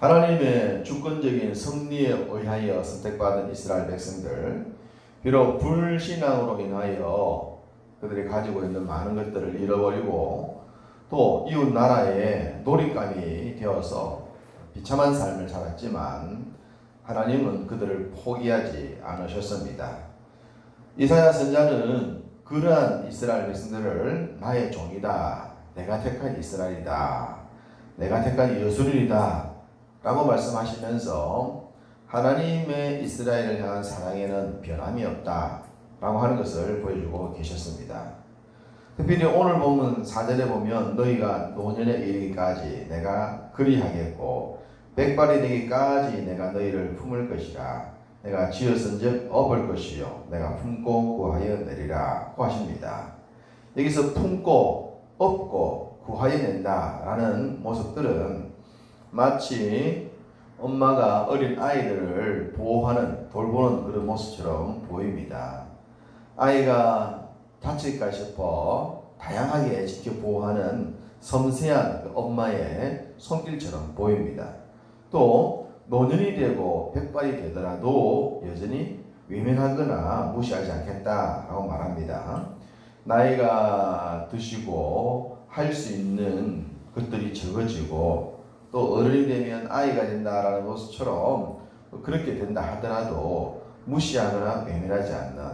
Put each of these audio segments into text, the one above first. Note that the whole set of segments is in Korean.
하나님의 주권적인 섭리에 의하여 선택받은 이스라엘 백성들, 비록 불신앙으로 인하여 그들이 가지고 있는 많은 것들을 잃어버리고 또 이웃 나라의 놀잇감이 되어서 비참한 삶을 살았지만 하나님은 그들을 포기하지 않으셨습니다. 이사야 선지자는 그러한 이스라엘 백성들을 나의 종이다, 내가 택한 이스라엘이다, 내가 택한 여수린이다 라고 말씀하시면서 하나님의 이스라엘을 향한 사랑에는 변함이 없다 라고 하는 것을 보여주고 계셨습니다. 특별히 오늘 보면 4절에 보면 너희가 노년에 이르기까지 내가 그리하겠고 백발이 되기까지 내가 너희를 품을 것이라, 내가 지었은즉 업을 것이요 내가 품고 구하여 내리라 고 하십니다. 여기서 품고 업고 구하여 낸다 라는 모습들은 마치 엄마가 어린 아이들을 보호하는, 돌보는 그런 모습처럼 보입니다. 아이가 다칠까 싶어 다양하게 지켜보호하는 섬세한 그 엄마의 손길처럼 보입니다. 또 노년이 되고 백발이 되더라도 여전히 외면하거나 무시하지 않겠다라고 말합니다. 나이가 드시고 할 수 있는 것들이 적어지고 또 어른이 되면 아이가 된다라는 것처럼 그렇게 된다 하더라도 무시하거나 외면하지 않는,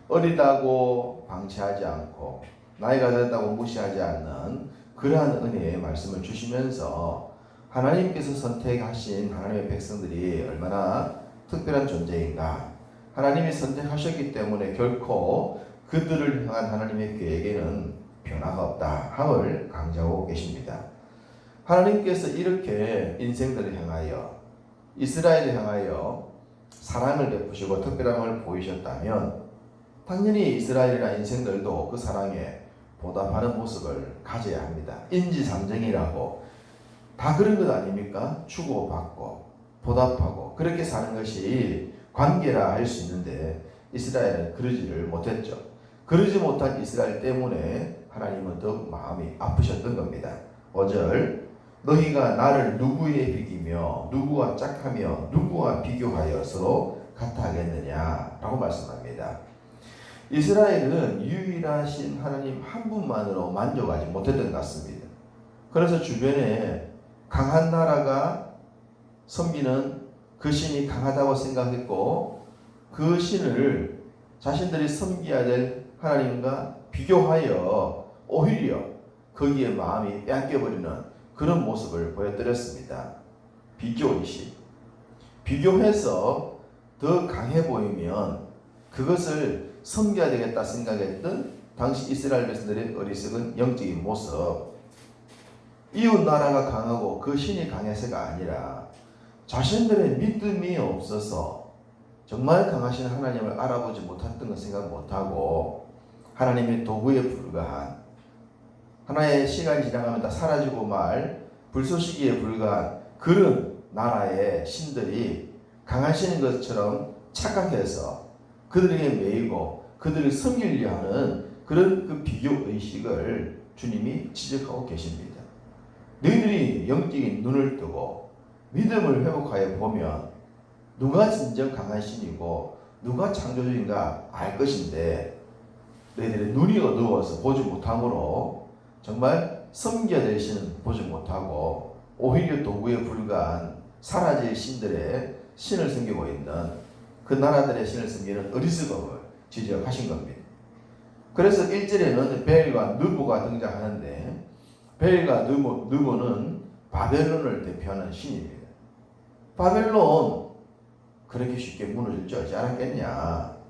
어리다고 방치하지 않고 나이가 됐다고 무시하지 않는 그러한 은혜의 말씀을 주시면서 하나님께서 선택하신 하나님의 백성들이 얼마나 특별한 존재인가, 하나님이 선택하셨기 때문에 결코 그들을 향한 하나님의 계획에는 변화가 없다 함을 강조하고 계십니다. 하나님께서 이렇게 인생들을 향하여, 이스라엘을 향하여 사랑을 베푸시고 특별함을 보이셨다면 당연히 이스라엘이나 인생들도 그 사랑에 보답하는 모습을 가져야 합니다. 인지상정이라고 다 그런 것 아닙니까? 주고받고 보답하고 그렇게 사는 것이 관계라 할 수 있는데 이스라엘은 그러지를 못했죠. 그러지 못한 이스라엘 때문에 하나님은 더욱 마음이 아프셨던 겁니다. 5절 너희가 나를 누구에 비기며 누구와 짝하며 누구와 비교하여 서로 같아하겠느냐 라고 말씀합니다. 이스라엘은 유일하신 하나님 한 분만으로 만족하지 못했던 것 같습니다. 그래서 주변에 강한 나라가 섬기는 그 신이 강하다고 생각했고 그 신을 자신들이 섬겨야 될 하나님과 비교하여 오히려 거기에 마음이 뺏겨버리는 그런 모습을 보여드렸습니다. 비교의식. 비교해서 더 강해 보이면 그것을 섬겨야 되겠다 생각했던 당시 이스라엘 백성들의 어리석은 영적인 모습. 이웃 나라가 강하고 그 신이 강해서가 아니라 자신들의 믿음이 없어서 정말 강하신 하나님을 알아보지 못했던 것 생각 못하고 하나님의 도구에 불과한, 하나의 시간이 지나가면 다 사라지고 말 불쏘시기에 불과한 그런 나라의 신들이 강한 신인 것처럼 착각해서 그들에게 매이고 그들을 섬기려 하는 그런 그 비교의식을 주님이 지적하고 계십니다. 너희들이 영적인 눈을 뜨고 믿음을 회복하여 보면 누가 진정 강한 신이고 누가 창조주인가 알 것인데 너희들의 눈이 어두워서 보지 못함으로 정말 섬겨야 될 신은 보지 못하고 오히려 도구에 불과한 사라질 신들의 신을 섬기고 있는 그 나라들의 신을 섬기는 어리석음을 지적하신 겁니다. 그래서 1절에는 벨과 느보가 등장하는데 벨과 느보는 바벨론을 대표하는 신입니다. 바벨론 그렇게 쉽게 무너질 줄 알지 않았겠냐.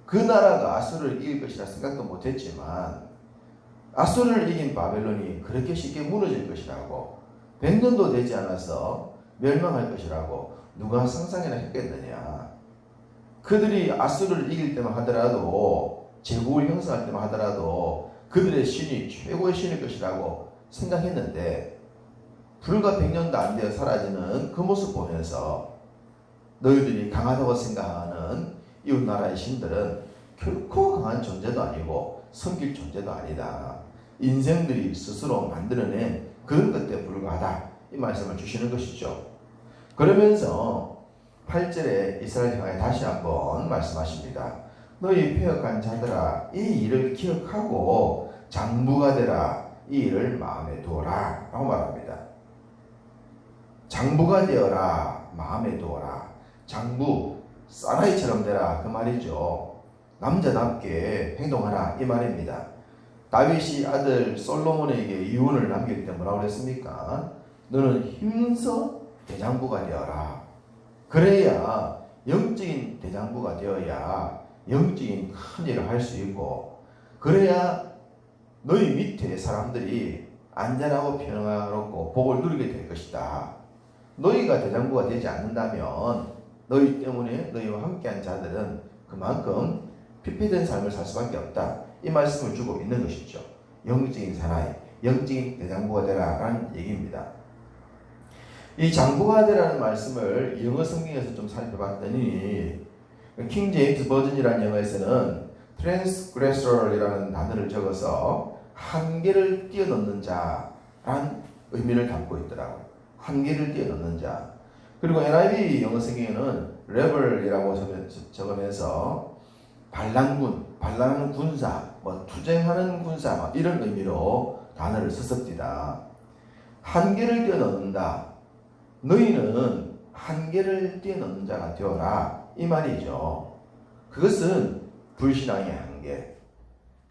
그 나라가 아수르를 이길 것이라 생각도 못했지만 아수르를 이긴 바벨론이 그렇게 쉽게 무너질 것이라고, 100년도 되지 않아서 멸망할 것이라고 누가 상상이나 했겠느냐. 그들이 아수르를 이길 때만 하더라도, 제국을 형성할 때만 하더라도 그들의 신이 최고의 신일 것이라고 생각했는데 불과 100년도 안 되어 사라지는 그 모습 보면서 너희들이 강하다고 생각하는 이웃 나라의 신들은 결코 강한 존재도 아니고 섬길 존재도 아니다. 인생들이 스스로 만들어낸 그런 것에 불과하다. 이 말씀을 주시는 것이죠. 그러면서 8절에 이스라엘 향하여 다시 한번 말씀하십니다. 너희 패역한 자들아 이 일을 기억하고 장부가 되라. 이 일을 마음에 두어라 라고 말합니다. 장부가 되어라. 마음에 두어라. 장부 사라이처럼 되라 그 말이죠. 남자답게 행동하라 이 말입니다. 다윗이 아들 솔로몬에게 이훈을 남길 때 뭐라고 그랬습니까? 너는 힘써 대장부가 되어라. 그래야 영적인 대장부가 되어야 영적인 큰 일을 할 수 있고, 그래야 너희 밑에 사람들이 안전하고 평화롭고 복을 누리게 될 것이다. 너희가 대장부가 되지 않는다면 너희 때문에 너희와 함께한 자들은 그만큼 피폐된 삶을 살 수밖에 없다. 이 말씀을 주고 있는 것이죠. 영적인 사나이, 영적인 대장부가 되라라는 얘기입니다. 이 장부가 되라는 말씀을 영어 성경에서 좀 살펴봤더니 킹 제임스 버전이라는 영어에서는 transgressor이라는 단어를 적어서 한계를 뛰어넘는 자라는 의미를 담고 있더라고요. 한계를 뛰어넘는 자. 그리고 NIV 영어 성경에는 rebel이라고 적으면서 반란하는 군사, 투쟁하는 군사 이런 의미로 단어를 썼습니다. 한계를 뛰어넘는다. 너희는 한계를 뛰어넘는 자가 되어라 이 말이죠. 그것은 불신앙의 한계,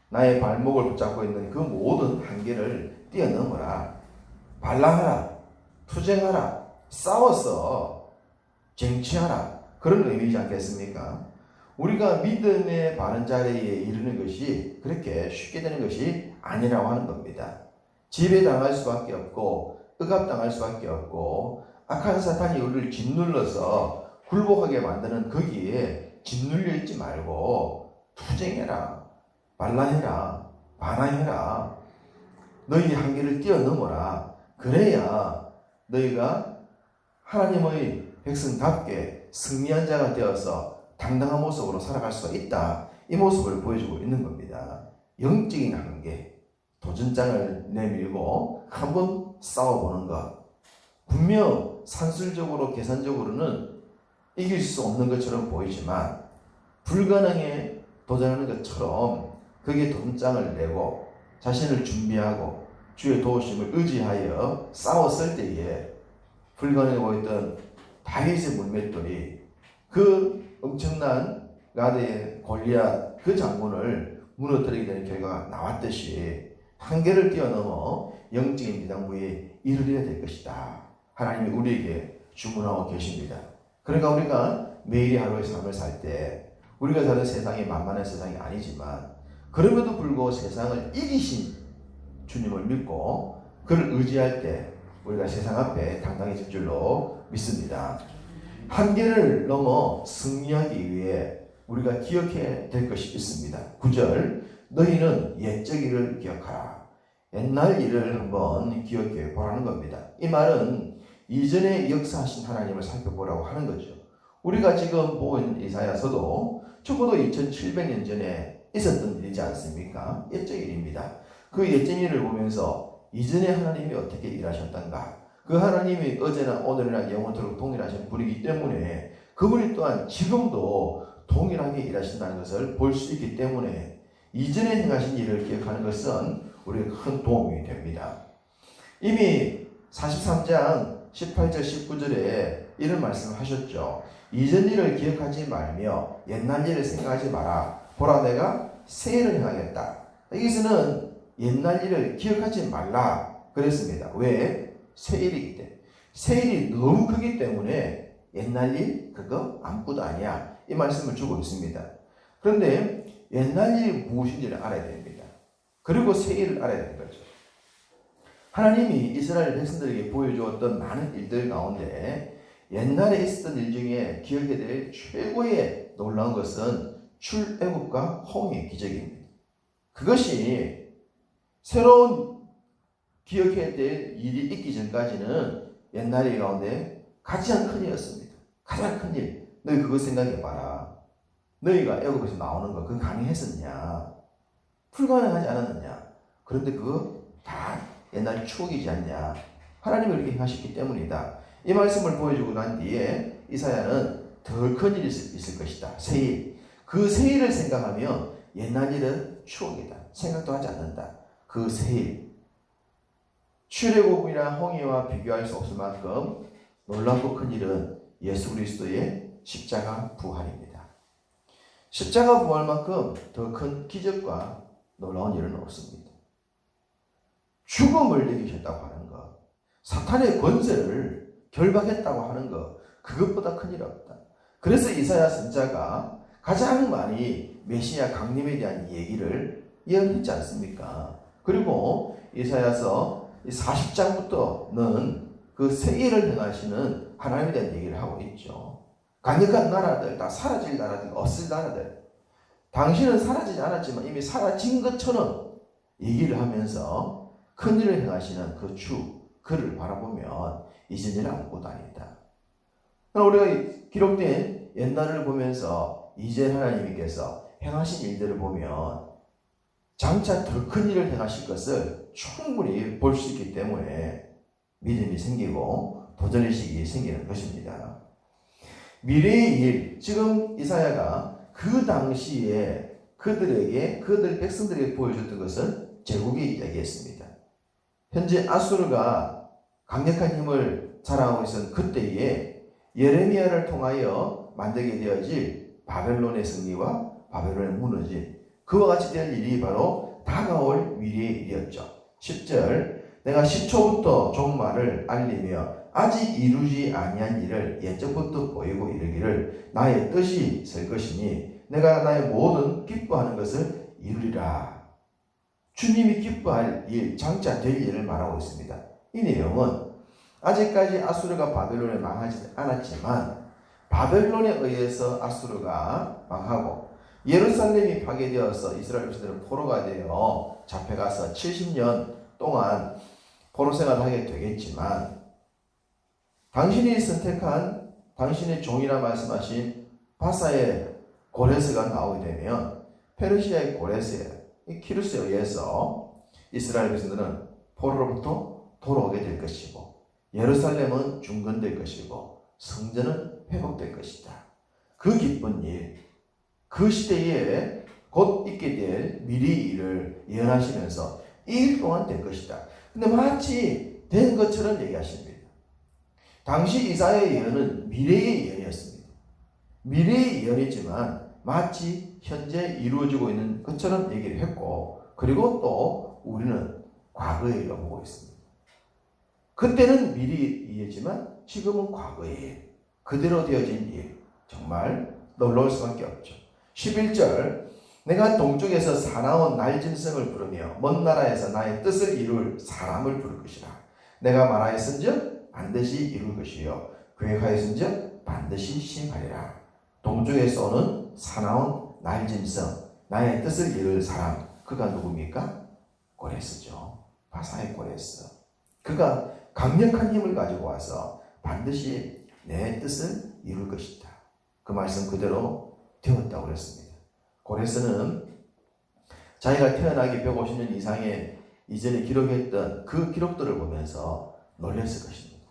나의 발목을 붙잡고 있는 그 모든 한계를 뛰어넘어라. 반란하라, 투쟁하라, 싸워서 쟁취하라 그런 의미이지 않겠습니까? 우리가 믿음의 바른 자리에 이르는 것이 그렇게 쉽게 되는 것이 아니라고 하는 겁니다. 지배당할 수밖에 없고 억압당할 수밖에 없고 악한 사탄이 우리를 짓눌러서 굴복하게 만드는 거기에 짓눌려 있지 말고 투쟁해라, 반란해라, 반항해라. 너희 한계를 뛰어넘어라. 그래야 너희가 하나님의 백성답게 승리한 자가 되어서 당당한 모습으로 살아갈 수가 있다. 이 모습을 보여주고 있는 겁니다. 영적인 한계, 도전장을 내밀고 한번 싸워보는 것. 분명 산술적으로 계산적으로는 이길 수 없는 것처럼 보이지만 불가능에 도전하는 것처럼 거기에 도전장을 내고 자신을 준비하고 주의 도우심을 의지하여 싸웠을 때에 불가능해 보였던 다윗의 물맷돌이 그 엄청난 가드의 골리앗 그 장군을 무너뜨리게 되는 결과가 나왔듯이 한계를 뛰어넘어 영적인 대장부에 이르러야 될 것이다. 하나님이 우리에게 주문하고 계십니다. 그러니까 우리가 매일의 하루의 삶을 살 때 우리가 사는 세상이 만만한 세상이 아니지만 그럼에도 불구하고 세상을 이기신 주님을 믿고 그를 의지할 때 우리가 세상 앞에 당당해질 줄로 믿습니다. 한계를 넘어 승리하기 위해 우리가 기억해야 될 것이 있습니다. 9절 너희는 옛적 일을 기억하라. 옛날 일을 한번 기억해 보라는 겁니다. 이 말은 이전에 역사하신 하나님을 살펴보라고 하는 거죠. 우리가 지금 보고 있는 이사야서도 적어도 2700년 전에 있었던 일이지 않습니까? 옛적 일입니다. 그 옛적 일을 보면서 이전에 하나님이 어떻게 일하셨던가, 그 하나님이 어제나 오늘이나 영원토록 동일하신 분이기 때문에 그분이 또한 지금도 동일하게 일하신다는 것을 볼 수 있기 때문에 이전에 행하신 일을 기억하는 것은 우리에게 큰 도움이 됩니다. 이미 43장 18절 19절에 이런 말씀을 하셨죠. 이전 일을 기억하지 말며 옛날 일을 생각하지 마라. 보라 내가 새 일을 행하겠다. 여기서는 옛날 일을 기억하지 말라 그랬습니다. 왜? 새 일이기 때문에. 새 일이 너무 크기 때문에 옛날 일 그거 아무것도 아니야. 이 말씀을 주고 있습니다. 그런데 옛날 일이 무엇인지를 알아야 됩니다. 그리고 새 일을 알아야 되는 거죠. 하나님이 이스라엘 백성들에게 보여주었던 많은 일들 가운데 옛날에 있었던 일 중에 기억해야 될 최고의 놀라운 것은 출애굽과 홍해의 기적입니다. 그것이 새로운 기억해야 될 일이 있기 전까지는 옛날 일 가운데 가장 큰 일이었습니다. 가장 큰 일. 너희 그거 생각해봐라. 너희가 애굽에서 나오는 거 그거 가능했었냐? 불가능하지 않았느냐? 그런데 그거 다 옛날 추억이지 않냐? 하나님이 그렇게 행하셨기 때문이다. 이 말씀을 보여주고 난 뒤에 이사야는 더 큰 일이 있을 것이다. 새일. 그 새일을 생각하며 옛날 일은 추억이다. 생각도 하지 않는다. 그 새일. 출애굽이나 홍해와 비교할 수 없을 만큼 놀랍고 큰 일은 예수 그리스도의 십자가 부활입니다. 십자가 부활만큼 더 큰 기적과 놀라운 일은 없습니다. 죽음을 이기셨다고 하는 것, 사탄의 권세를 결박했다고 하는 것, 그것보다 큰 일 없다. 그래서 이사야 선지자가 가장 많이 메시아 강림에 대한 얘기를 예언했지 않습니까? 그리고 이사야서 40장부터는 그 세일을 행하시는 하나님에 대한 얘기를 하고 있죠. 강력한 나라들, 다 사라질 나라들, 없을 나라들, 당신은 사라지지 않았지만 이미 사라진 것처럼 얘기를 하면서 큰 일을 행하시는 그 주, 그를 바라보면 이전 일은 아무것도 아니다. 우리가 기록된 옛날을 보면서 이제 하나님께서 행하신 일들을 보면 장차 더 큰 일을 행하실 것을 충분히 볼 수 있기 때문에 믿음이 생기고 도전의식이 생기는 것입니다. 미래의 일, 지금 이사야가 그 당시에 그들 백성들에게 보여줬던 것은 제국의 이야기였습니다. 현재 아수르가 강력한 힘을 자랑하고 있었던 그때에 예레미야를 통하여 만들게 되어질 바벨론의 승리와 바벨론의 무너짐, 그와 같이 될 일이 바로 다가올 미래의 일이었죠. 10절, 내가 시초부터 종말을 알리며 아직 이루지 아니한 일을 옛적부터 보이고 이르기를 나의 뜻이 설 것이니 내가 나의 모든 기뻐하는 것을 이루리라. 주님이 기뻐할 일, 장차 될 일을 말하고 있습니다. 이 내용은 아직까지 아수르가 바벨론에 망하지 않았지만 바벨론에 의해서 아수르가 망하고 예루살렘이 파괴되어서 이스라엘 백성들은 포로가 되어 잡혀가서 70년 동안 포로 생활을 하게 되겠지만 당신이 선택한 당신의 종이라 말씀하신 바사의 고레스가 나오게 되면 페르시아의 고레스, 키루스에 의해서 이스라엘 백성들은 포로로부터 돌아오게 될 것이고 예루살렘은 중건될 것이고 성전은 회복될 것이다. 그 기쁜 일, 그 시대에 곧 있게 될 미래의 일을 예언하시면서 이 일 동안 될 것이다. 근데 마치 된 것처럼 얘기하십니다. 당시 이사야의 예언은 미래의 예언이었습니다. 미래의 예언이지만 마치 현재 이루어지고 있는 것처럼 얘기를 했고, 그리고 또 우리는 과거의 일을 보고 있습니다. 그때는 미래의 일이지만 지금은 과거의 일, 그대로 되어진 일, 정말 놀라울 수밖에 없죠. 11절, 내가 동쪽에서 사나운 날짐승을 부르며 먼 나라에서 나의 뜻을 이룰 사람을 부를 것이라. 내가 말하였은즉 반드시 이룰 것이요 계획하였은즉 반드시 시행하리라. 동쪽에서 오는 사나운 날짐승, 나의 뜻을 이룰 사람, 그가 누굽니까? 고레스죠. 바사의 고레스. 그가 강력한 힘을 가지고 와서 반드시 내 뜻을 이룰 것이다. 그 말씀 그대로 되었다고 그랬습니다. 고레스는 자기가 태어나기 150년 이상의 이전에 기록했던 그 기록들을 보면서 놀랐을 것입니다.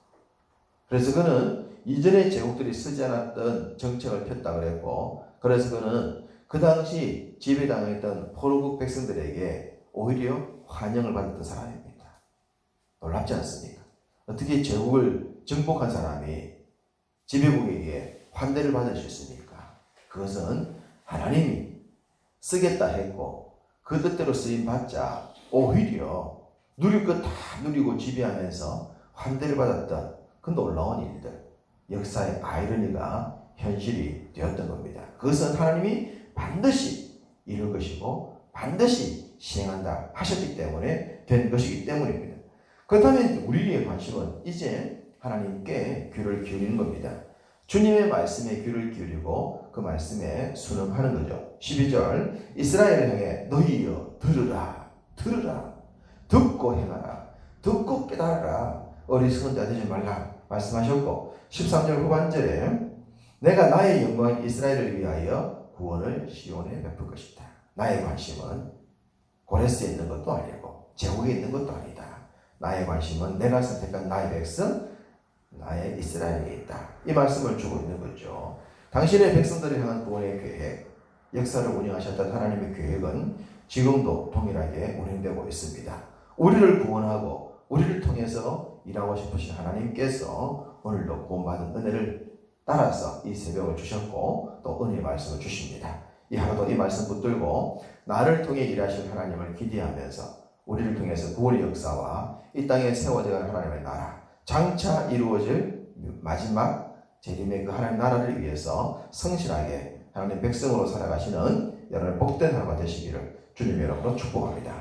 그래서 그는 이전에 제국들이 쓰지 않았던 정책을 폈다 그랬고, 그래서 그는 그 당시 지배당했던 포로국 백성들에게 오히려 환영을 받았던 사람입니다. 놀랍지 않습니까? 어떻게 제국을 정복한 사람이 지배국에게 환대를 받을 수 있습니까? 그것은 하나님이 쓰겠다 했고 그 뜻대로 쓰임 받자 오히려 누릴 것 다 누리고 지배하면서 환대를 받았던 그 놀라운 일들, 역사의 아이러니가 현실이 되었던 겁니다. 그것은 하나님이 반드시 이룰 것이고 반드시 시행한다 하셨기 때문에 된 것이기 때문입니다. 그렇다면 우리의 관심은 이제 하나님께 귀를 기울이는 겁니다. 주님의 말씀에 귀를 기울이고 그 말씀에 순응하는 거죠. 12절, 이스라엘을 향해 너희여 들으라, 들으라, 듣고 행하라, 듣고 깨달아라, 어리석은 자 되지 말라 말씀하셨고, 13절 후반절에 내가 나의 영광 이스라엘을 위하여 구원을 시온에 베풀 것이다. 나의 관심은 고레스에 있는 것도 아니고 제국에 있는 것도 아니다. 나의 관심은 내가 선택한 나의 백성, 나의 이스라엘에 있다. 이 말씀을 주고 있는 거죠. 당신의 백성들을 향한 구원의 계획, 역사를 운영하셨던 하나님의 계획은 지금도 동일하게 운행되고 있습니다. 우리를 구원하고 우리를 통해서 일하고 싶으신 하나님께서 오늘도 구원받은 은혜를 따라서 이 새벽을 주셨고 또 은혜의 말씀을 주십니다. 이 하루도 이 말씀 붙들고 나를 통해 일하실 하나님을 기대하면서 우리를 통해서 구원의 역사와 이 땅에 세워져갈 하나님의 나라, 장차 이루어질 마지막 재림의 그 하나님 나라를 위해서 성실하게 하나님 백성으로 살아가시는 여러분의 복된 하루가 되시기를 주님 여러분으로 축복합니다.